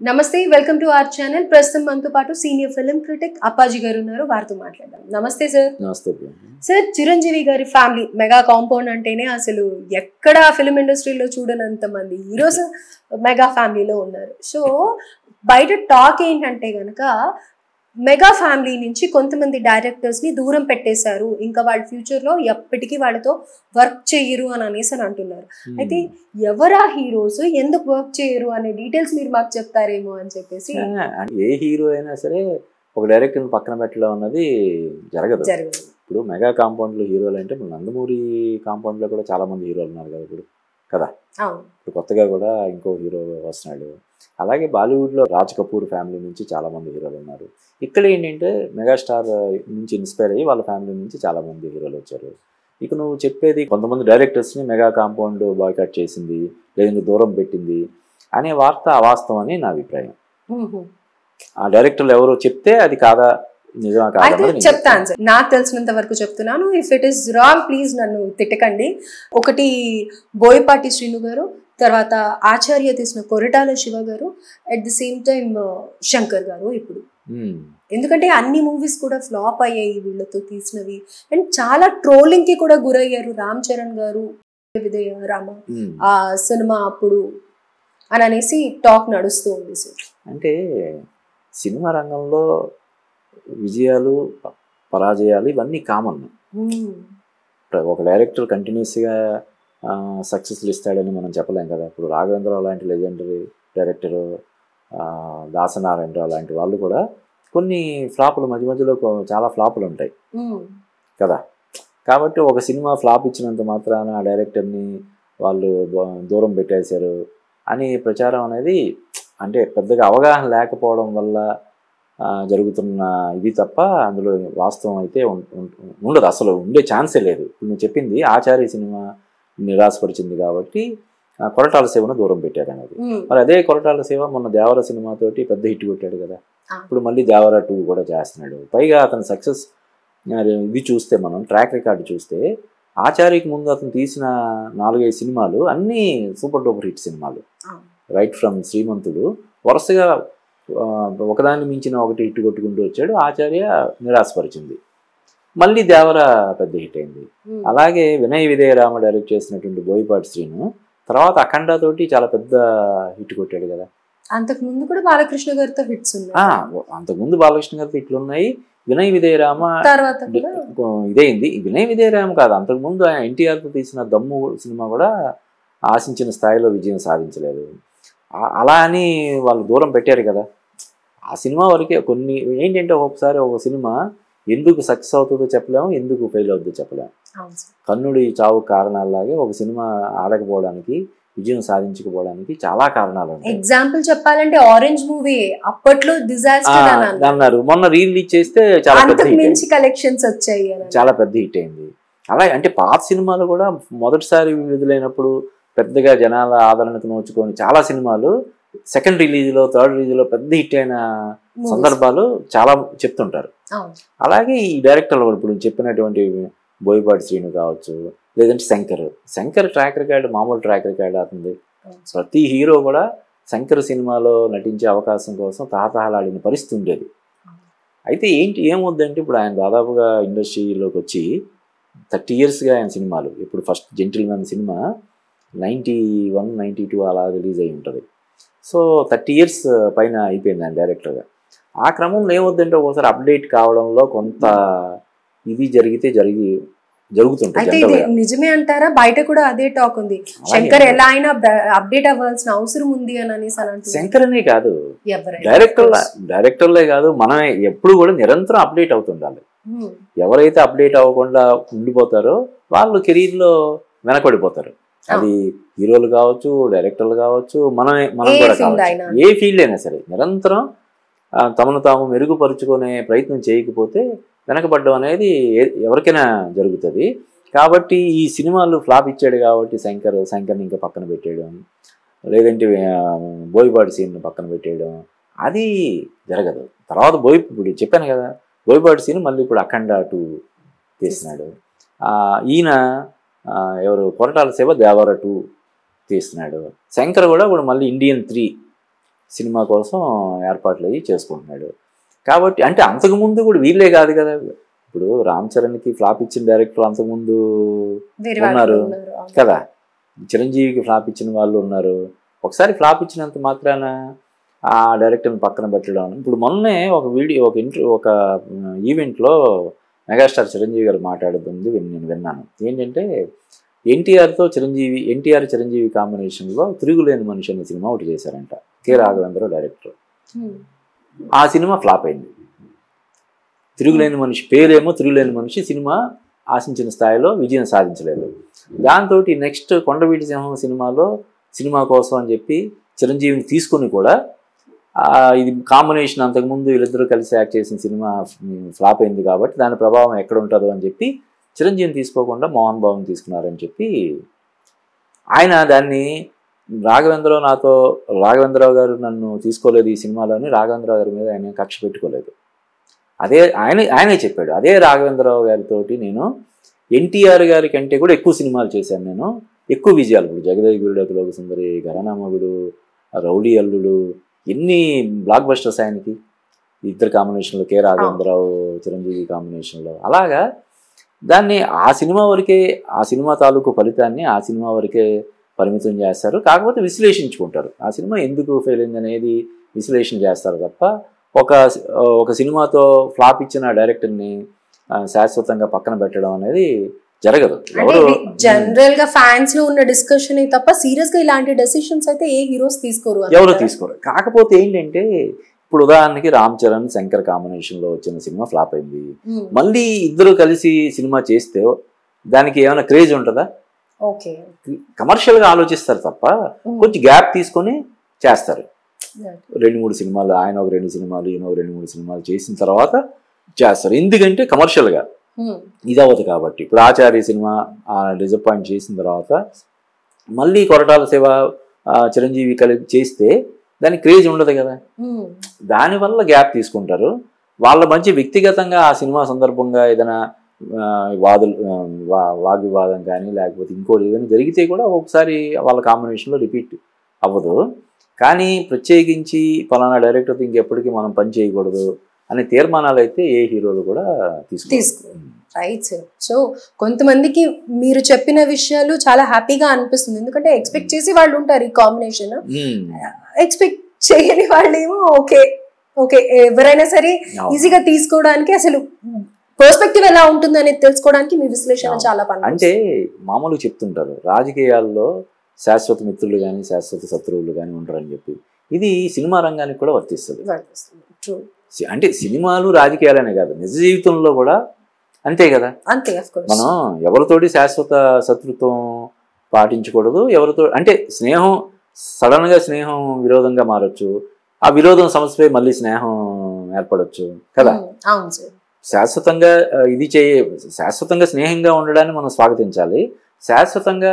నమస్తే, welcome to our channel. ప్రస్తుతం మనతో పాటు సీనియర్ ఫిల్మ్ క్రిటిక్ అప్పాజీ గారు ఉన్నారు. వారితో మాట్లాడదాం. నమస్తే సార్. నమస్తే సార్, చిరంజీవి గారి ఫ్యామిలీ మెగా కాంపౌండ్ అంటేనే అసలు ఎక్కడ ఫిల్మ్ ఇండస్ట్రీలో చూడనంత మంది హీరోస్ మెగా ఫ్యామిలీలో ఉన్నారు. సో బయట టాక్ ఏంటంటే గనక మెగా ఫ్యామిలీ నుంచి కొంతమంది డైరెక్టర్స్ ని దూరం పెట్టేశారు, ఇంకా వాళ్ళ ఫ్యూచర్ లో ఎప్పటికీ వాళ్ళతో వర్క్ చేయరు అని అనేసి అని అంటున్నారు. అయితే ఎవరా హీరోస్, ఎందుకు వర్క్ చేయరు అనే డీటెయిల్స్ మీరు మాకు చెప్తారేమో అని చెప్పేసి. ఏ హీరో అయినా సరే ఒక డైరెక్టర్ పక్కన పెట్టడం అన్నది జరగదు. ఇప్పుడు మెగా కాంపౌండ్ లో హీరోలు అంటే నందమూరి కాంపౌండ్ లో కూడా చాలా మంది హీరోలు ఉన్నారు కదా ఇప్పుడు కదా. ఇప్పుడు కొత్తగా కూడా ఇంకో హీరో వస్తున్నాడు. అలాగే బాలీవుడ్ లో రాజ్ కపూర్ ఫ్యామిలీ నుంచి చాలా మంది హీరోలు ఉన్నారు. ఇక్కడ ఏంటంటే మెగాస్టార్ నుంచి ఇన్స్పైర్ అయ్యి వాళ్ళ ఫ్యామిలీ నుంచి చాలా మంది హీరోలు వచ్చారు. ఇక నువ్వు చెప్పేది కొంతమంది డైరెక్టర్స్ ని మెగా కాంపౌండ్ బాయ్కాట్ చేసింది, లేదంటే దూరం పెట్టింది అనే వార్త అవాస్తవం అని నా అభిప్రాయం. ఆ డైరెక్టర్లు ఎవరో చెప్తే అది కాదా నిజమా కాదా చెప్తాను సార్. నాకు తెలిసినంత వరకు చెప్తున్నాను. If it is wrong please నన్ను తిట్టకండి. ఒకటి బోయపాటి శ్రీను గారు, తర్వాత ఆచార్య తీసిన కొరటాల శివ గారు, at the same time Shankar గారు. ఇప్పుడు ఎందుకంటే అన్ని మూవీస్ కూడా ఫ్లాప్ అయ్యాయి వీళ్ళతో తీసినవి, అండ్ చాలా ట్రోలింగ్ కి కూడా గురయ్యారు. రామ్ చరణ్ గారు విజయ రామ ఆ సినిమా అప్పుడు అని అనేసి టాక్ నడుస్తూ ఉంది సార్. అంటే సినిమా రంగంలో విజయాలు పరాజయాలు ఇవన్నీ కామన్. ఒక డైరెక్టర్ కంటిన్యూస్గా సక్సెస్లు ఇస్తాడని మనం చెప్పలేం కదా. ఇప్పుడు రాఘవేంద్రరావు లాంటి లెజెండరీ డైరెక్టరు, దాసనారాయణరావు లాంటి వాళ్ళు కూడా కొన్ని ఫ్లాపులు మధ్య మధ్యలో చాలా ఫ్లాపులు ఉంటాయి కదా. కాబట్టి ఒక సినిమా ఫ్లాప్ ఇచ్చినంత మాత్రాన ఆ డైరెక్టర్ని వాళ్ళు దూరం పెట్టేశారు అని ప్రచారం అనేది అంటే పెద్దగా అవగాహన లేకపోవడం వల్ల జరుగుతున్న ఇది తప్ప అందులో వాస్తవం అయితే ఉండదు, అసలు ఉండే ఛాన్సే లేదు. నువ్వు చెప్పింది ఆచార్య సినిమా నిరాశపరిచింది కాబట్టి కొరటాల సేవను దూరం పెట్టారు అనేది. మరి అదే కొరటాల సేవ మొన్న దేవర సినిమాతోటి పెద్ద హిట్ కొట్టాడు కదా. ఇప్పుడు మళ్ళీ దేవర 2 కూడా చేస్తున్నాడు. పైగా అతను సక్సెస్ ఇది చూస్తే మనం ట్రాక్ రికార్డు చూస్తే ఆచార్యకి ముందు అతను తీసిన 4-5 సినిమాలు అన్నీ సూపర్ డూపర్ హిట్ సినిమాలు. రైట్ ఫ్రమ్ శ్రీమంతుడు వరుసగా ఒకదాన్ని మించిన ఒకటి హిట్ కొట్టుకుంటూ వచ్చాడు. ఆచార్య నిరాశపరిచింది, మళ్ళీ దేవర పెద్ద హిట్ అయింది. అలాగే వినయ విధేయ రామ డైరెక్ట్ చేసినటువంటి బోయపాటి శ్రీను తర్వాత అఖండ తోటి చాలా పెద్ద హిట్ కొట్టాడు కదా. అంతకుముందు కూడా బాలకృష్ణ గారితో హిట్స్ ఉన్నాయి. అంతకుముందు బాలకృష్ణ గారితో హిట్లు ఉన్నాయి. వినయ విధేయ రామ ఇదేంది. వినయ విధేయ రామ కాదు, అంతకుముందు ఆయన ఎన్టీఆర్తో తీసిన దమ్ము సినిమా కూడా ఆశించిన స్థాయిలో విజయం సాధించలేదు. అలా అని వాళ్ళు దూరం పెట్టారు కదా. ఆ సినిమా వరకే కొన్ని ఏంటంటే ఒకసారి ఒక సినిమా ఎందుకు సక్సెస్ అవుతుందో చెప్పలేము, ఎందుకు ఫెయిల్ అవుతుందో చెప్పలేము. కర్ణుడి చావు కారణాలలాగే ఒక సినిమా ఆడకపోవడానికి, విజయం సాధించకపోవడానికి చాలా కారణాలు ఉంటాయి. ఎగ్జాంపుల్ చెప్పాలంటే ఆరెంజ్ మూవీ అప్పట్లో డిజాస్టర్ అన్నారు, మొన్న రిలీజ్ చేస్తే చాలా మంచి కలెక్షన్స్ వచ్చాయి, చాలా పెద్ద హిట్ అయింది. అలాగే అంటే పాత సినిమాలు కూడా మొదటిసారి విడుదలైనప్పుడు పెద్దగా జనాల ఆదరణకు నోచుకొని చాలా సినిమాలు సెకండ్ రిలీజ్లో, థర్డ్ రిలీజ్లో పెద్ద హిట్ అయిన సందర్భాలు చాలా చెప్తుంటారు. అలాగే ఈ డైరెక్టర్లు ఇప్పుడు చెప్పినటువంటి బోయపాటి శ్రీను కావచ్చు, లేదంటే శంకర్ ట్రాక్ రికార్డు మామూలు ట్రాక్ రికార్డు అవుతుంది. ప్రతి హీరో కూడా శంకర్ సినిమాలో నటించే అవకాశం కోసం తహతహలాడిన పరిస్థితి ఉండేది. అయితే ఏమవుద్దంటే ఇప్పుడు ఆయన దాదాపుగా ఇండస్ట్రీలోకి వచ్చి 30 yearsగా ఆయన సినిమాలు, ఇప్పుడు ఫస్ట్ జెంటిల్మెన్ సినిమా 91, 92 అలా రిలీజ్ అయి ఉంటుంది. సో 30 years పైన అయిపోయింది ఆయన డైరెక్టర్గా. ఆ క్రమంలో ఏమవుద్దంటే ఒకసారి అప్డేట్ కావడంలో కొంత ఇది జరుగుతుంటుంది. నిజమే అంటారా? బయట కూడా అదే టాక్ ఉంది, శంకర్ ఎలా అయినా అప్డేట్ అవ్వాల్సిన అవసరం ఉంది అని అనేసి. శంకర్ అనే కాదు, డైరెక్టర్లే కాదు, మనమే ఎప్పుడు కూడా నిరంతరం అప్డేట్ అవుతుండాలి. ఎవరైతే అప్డేట్ అవ్వకుండా ఉండిపోతారో వాళ్ళు కెరీర్లో వెనకబడిపోతారు. అది హీరోలు కావచ్చు, డైరెక్టర్లు కావచ్చు, మనం కూడా కావచ్చు, ఏ ఫీల్డ్ అయినా సరే నిరంతరం తమను తాము మెరుగుపరుచుకునే ప్రయత్నం చేయకపోతే వెనకబడ్డం అనేది ఎవరికైనా జరుగుతుంది. కాబట్టి ఈ సినిమాలు ఫ్లాప్ ఇచ్చాడు కాబట్టి శంకర్ని ఇంకా పక్కన పెట్టేయడం, లేదంటే బోయపాటి సీన్ పక్కన పెట్టేయడం అది జరగదు. తర్వాత ఇప్పుడు చెప్పాను కదా, బోయపాటి సీన్ మళ్ళీ ఇప్పుడు అఖండ 2 తీసినాడు. ఈయన ఎవరు కొరటాల సేవ దేవర 2 తీస్తున్నాడు. శంకర్ కూడా ఇప్పుడు మళ్ళీ ఇండియన్ 3 సినిమా కోసం ఏర్పాట్లు అయ్యి చేసుకుంటున్నాడు. కాబట్టి అంటే అంతకుముందు కూడా వీళ్ళే కాదు కదా, ఇప్పుడు రామ్ చరణ్కి ఫ్లాప్ ఇచ్చిన డైరెక్టర్ అంతకుముందు ఉన్నారు కదా, చిరంజీవికి ఫ్లాప్ ఇచ్చిన వాళ్ళు ఉన్నారు. ఒకసారి ఫ్లాప్ ఇచ్చినంత మాత్రాన ఆ డైరెక్టర్ని పక్కన పెట్టడం. ఇప్పుడు మొన్నే ఒక వీడియో ఒక ఈవెంట్లో మెగాస్టార్ చిరంజీవి గారు మాట్లాడుతుంది నేను విన్నాను. ఏంటంటే ఎన్టీఆర్ చిరంజీవి కాంబినేషన్లో తిరుగులేని మనిషి అనే సినిమా ఒకటి చేశారంట, కె రాఘవేంద్ర డైరెక్టర్. ఆ సినిమా ఫ్లాప్ అయింది. తిరుగులేని మనిషి పేరేమో తిరుగులేని మనిషి, సినిమా ఆశించిన స్థాయిలో విజయం సాధించలేదు. దాంతో నెక్స్ట్ కొండవీటి సింహం సినిమా కోసం అని చెప్పి చిరంజీవిని తీసుకొని కూడా ఇది కాంబినేషన్ అంతకుముందు వీళ్ళిద్దరూ కలిసి యాక్ట్ చేసిన సినిమా ఫ్లాప్ అయింది కాబట్టి దాని ప్రభావం ఎక్కడ ఉంటుందో అని చెప్పి చిరంజీవిని తీసుకోకుండా మోహన్ బాబుని తీసుకున్నారని చెప్పి ఆయన దాన్ని రాఘవేంద్రరావు గారు నన్ను తీసుకోలేదు ఈ సినిమాలోని, రాఘవేంద్రరావు గారి మీద ఆయన కక్ష పెట్టుకోలేదు. ఆయనే చెప్పాడు. అదే రాఘవేంద్రరావు గారితో నేను ఎన్టీఆర్ గారి కంటే కూడా ఎక్కువ సినిమాలు చేశాను, నేను ఎక్కువ విజయాలు. ఇప్పుడు జగదేవి గురుడు, లోక సుందరి, ఘరానామగుడు, రౌడీ అల్లుడు, ఎన్ని బ్లాక్ బస్టర్స్ ఆయనకి ఇద్దరు కాంబినేషన్లో, కె రాఘవేంద్రరావు చిరంజీవి కాంబినేషన్లో. అలాగా దాన్ని ఆ సినిమా తాలూకు ఫలితాన్ని ఆ సినిమా వరకే పరిమితం చేస్తారు. కాకపోతే విశ్లేషించుకుంటారు, ఆ సినిమా ఎందుకు ఫెయిల్ అయింది అనేది విశ్లేషణ చేస్తారు తప్ప ఒక సినిమాతో ఫ్లాప్ ఇచ్చిన డైరెక్టర్ని శాశ్వతంగా పక్కన పెట్టడం అనేది జరగదు. జనరల్ గా ఫ్యాన్స్ లో ఉన్న డిస్కషన్ తప్ప సీరియస్ గా ఇలాంటి డెసిషన్స్ అయితే ఏ హీరోస్ ఎవరు తీసుకోరు. కాకపోతే ఏంటంటే ఇప్పుడు ఉదాహరణకి రామ్ చరణ్ శంకర్ కాంబినేషన్ లో వచ్చిన సినిమా ఫ్లాప్ అయింది, మళ్ళీ ఇద్దరు కలిసి సినిమా చేస్తే దానికి ఏమైనా క్రేజ్ ఉంటుందా? కమర్షియల్ గా ఆలోచిస్తారు తప్ప కొంచెం గ్యాప్ తీసుకొని చేస్తారు. 2-3 సినిమాలు, ఆయన ఒక 2 సినిమాలు, ఈయన ఒక 2-3 సినిమాలు చేసిన తర్వాత చేస్తారు. ఎందుకంటే కమర్షియల్ గా ఇది అవ్వదు కాబట్టి. ఇప్పుడు ఆచార్య సినిమా డిసప్పాయింట్ చేసిన తర్వాత మళ్ళీ కొరటాల శివ చిరంజీవి కలిపి చేస్తే దానికి క్రేజ్ ఉండదు కదా, దానివల్ల గ్యాప్ తీసుకుంటారు. వాళ్ళ మంచి వ్యక్తిగతంగా ఆ సినిమా సందర్భంగా ఏదైనా వాగ్వివాదం కానీ లేకపోతే ఇంకోటి ఏదైనా జరిగితే కూడా ఒకసారి వాళ్ళ కాంబినేషన్లో రిపీట్ అవ్వదు. కానీ ప్రత్యేకించి పలానా డైరెక్టర్తో ఇంకెప్పటికీ మనం పని చేయకూడదు అనే తీర్మానాలు అయితే ఏ హీరోలు కూడా తీసుకోరు. Right sir. సో కొంతమందికి మీరు చెప్పిన విషయాలు చాలా హ్యాపీగా అనిపిస్తుంది, ఎందుకంటే ఎక్స్పెక్ట్ చేసి వాళ్ళు ఉంటారు ఈ కాంబినేషన్, ఎక్స్పెక్ట్ చేయని వాళ్ళేమో ఓకే ఎవరైనా సరే ఈజీగా తీసుకోవడానికి అసలు పర్స్పెక్టివ్ ఎలా ఉంటుంది అనేది తెలుసుకోవడానికి మీ విశ్లేషణ చాలా పని. అంటే మామూలుగా చెప్తుంటారు రాజకీయాల్లో శాశ్వత మిత్రులు కానీ శాశ్వత శత్రువులు కానీ ఉంటారని చెప్పి, ఇది సినిమా రంగానికి కూడా వర్తిస్తుంది. అంటే సినిమాలు రాజకీయాలనే కాదు, నిజ జీవితంలో కూడా అంతే కదా. మనం ఎవరితోటి శాశ్వత శత్రుత్వం పాటించకూడదు. ఎవరితో అంటే స్నేహం సడన్ గా స్నేహం విరోధంగా మారచ్చు, ఆ విరోధం సమస్యపై మళ్ళీ స్నేహం ఏర్పడచ్చు కదా. శాశ్వతంగా శాశ్వతంగా స్నేహంగా ఉండడాన్ని మనం స్వాగతించాలి. శాశ్వతంగా